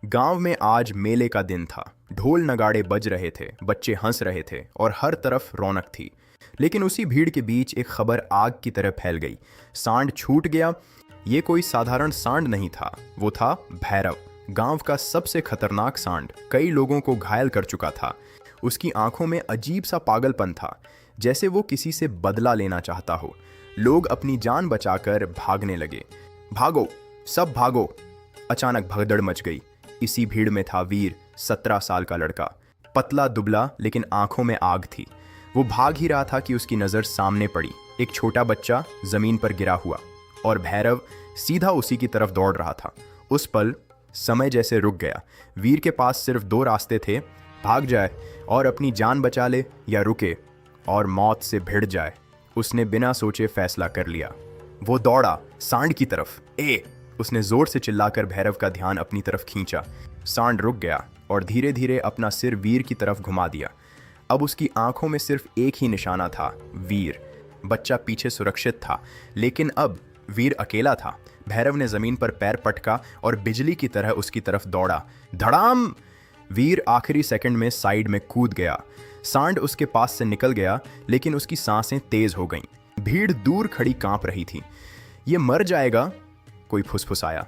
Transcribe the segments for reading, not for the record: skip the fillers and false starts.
गांव में आज मेले का दिन था। ढोल नगाड़े बज रहे थे, बच्चे हंस रहे थे और हर तरफ रौनक थी। लेकिन उसी भीड़ के बीच एक खबर आग की तरह फैल गई। सांड छूट गया। ये कोई साधारण सांड नहीं था, वो था भैरव, गांव का सबसे खतरनाक सांड। कई लोगों को घायल कर चुका था। उसकी आंखों में अजीब सा पागलपन था, जैसे वो किसी से बदला लेना चाहता हो। लोग अपनी जान बचाकर भागने लगे। भागो, सब भागो! अचानक भगदड़ मच गई। इसी भीड़ में था वीर, 17 साल का लड़का, पतला दुबला लेकिन आंखों में आग थी। वो भाग ही रहा था कि उसकी नजर सामने पड़ी। एक छोटा बच्चा जमीन पर गिरा हुआ और भैरव सीधा उसी की तरफ दौड़ रहा था। उस पल समय जैसे रुक गया। वीर के पास सिर्फ दो रास्ते थे, भाग जाए और अपनी जान बचा ले, या रुके और मौत से भिड़ जाए। उसने बिना सोचे फैसला कर लिया। वो दौड़ा सांड की तरफ। उसने जोर से चिल्लाकर भैरव का ध्यान अपनी तरफ खींचा। सांड रुक गया और धीरे धीरे अपना सिर वीर की तरफ घुमा दिया। अब उसकी आंखों में सिर्फ एक ही निशाना था, वीर। बच्चा पीछे सुरक्षित था, लेकिन अब वीर अकेला था। भैरव ने जमीन पर पैर पटका और बिजली की तरह उसकी तरफ दौड़ा। धड़ाम! वीर आखिरी सेकंड में साइड में कूद गया। सांड उसके पास से निकल गया, लेकिन उसकी सांसें तेज हो गईं। भीड़ दूर खड़ी कांप रही थी। ये मर जाएगा, कोई फुसफुसाया।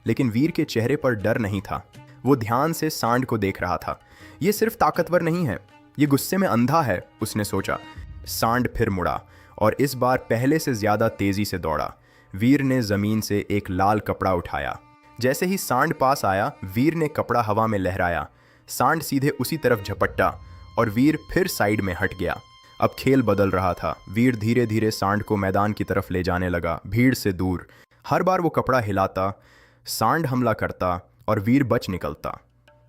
लेकिन वीर के चेहरे पर डर नहीं था। वो ध्यान से सांड को देख रहा था। ये सिर्फ ताकतवर नहीं है, ये गुस्से में अंधा है, उसने सोचा। सांड फिर मुड़ा और इस बार पहले से ज्यादा तेजी से दौड़ा। वीर ने जमीन से एक लाल कपड़ा उठाया। जैसे ही सांड पास आया, वीर ने कपड़ा हवा में लहराया। सांड सीधे उसी तरफ झपट्टा और वीर फिर साइड में हट गया। अब खेल बदल रहा था। वीर धीरे धीरे सांड को मैदान की तरफ ले जाने लगा, भीड़ से दूर। हर बार वो कपड़ा हिलाता, सांड हमला करता और वीर बच निकलता।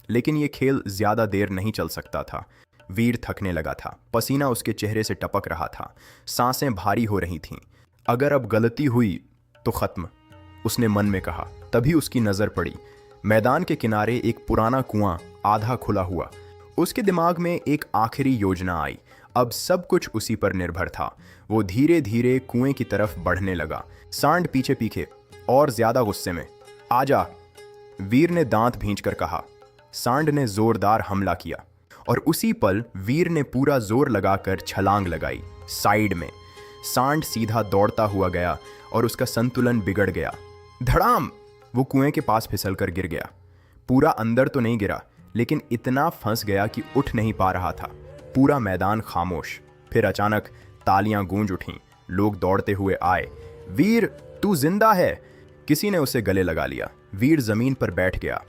लेकिन ये खेल ज्यादा देर नहीं चल सकता था। वीर थकने लगा था, पसीना उसके चेहरे से टपक रहा था, सांसें भारी हो रही थीं। अगर अब गलती हुई तो खत्म, उसने मन में कहा। तभी उसकी नजर पड़ी मैदान के किनारे एक पुराना कुआं, आधा खुला हुआ। उसके दिमाग में एक आखिरी योजना आई। अब सब कुछ उसी पर निर्भर था। वो धीरे धीरे कुएं की तरफ बढ़ने लगा, सांड पीछे पीछे और ज्यादा गुस्से में। आजा, वीर ने दांत भींचकर कहा। सांड ने जोरदार हमला किया और उसी पल वीर ने पूरा जोर लगाकर छलांग लगाई, साइड में। सांड सीधा दौड़ता हुआ गया और उसका संतुलन बिगड़ गया। धड़ाम! वो कुएं के पास फिसलकर गिर गया। पूरा अंदर तो नहीं गिरा, लेकिन इतना फंस गया कि उठ नहीं पा रहा था। पूरा मैदान खामोश। फिर अचानक तालियां गूंज उठीं। लोग दौड़ते हुए आए। वीर, तू जिंदा है! किसी ने उसे गले लगा लिया। वीर जमीन पर बैठ गया,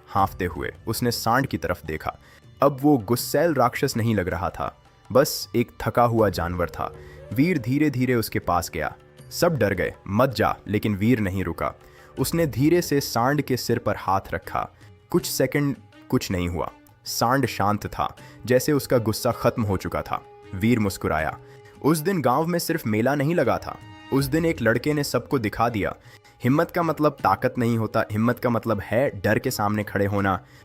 हांफते हुए। उसने सांड की तरफ देखा। अब वो गुस्सैल राक्षस नहीं लग रहा था, बस एक थका हुआ जानवर था। वीर धीरे धीरे उसके पास गया। सब डर गए, मत जा, लेकिन वीर नहीं रुका। उसने धीरे से सांड के सिर पर हाथ रखा। कुछ सेकंड कुछ नहीं हुआ। सांड शांत था, जैसे उसका गुस्सा खत्म हो चुका था। वीर मुस्कुराया। उस दिन गांव में सिर्फ मेला नहीं लगा था। उस दिन एक लड़के ने सबको दिखा दिया, हिम्मत का मतलब ताकत नहीं होता, हिम्मत का मतलब है डर के सामने खड़े होना।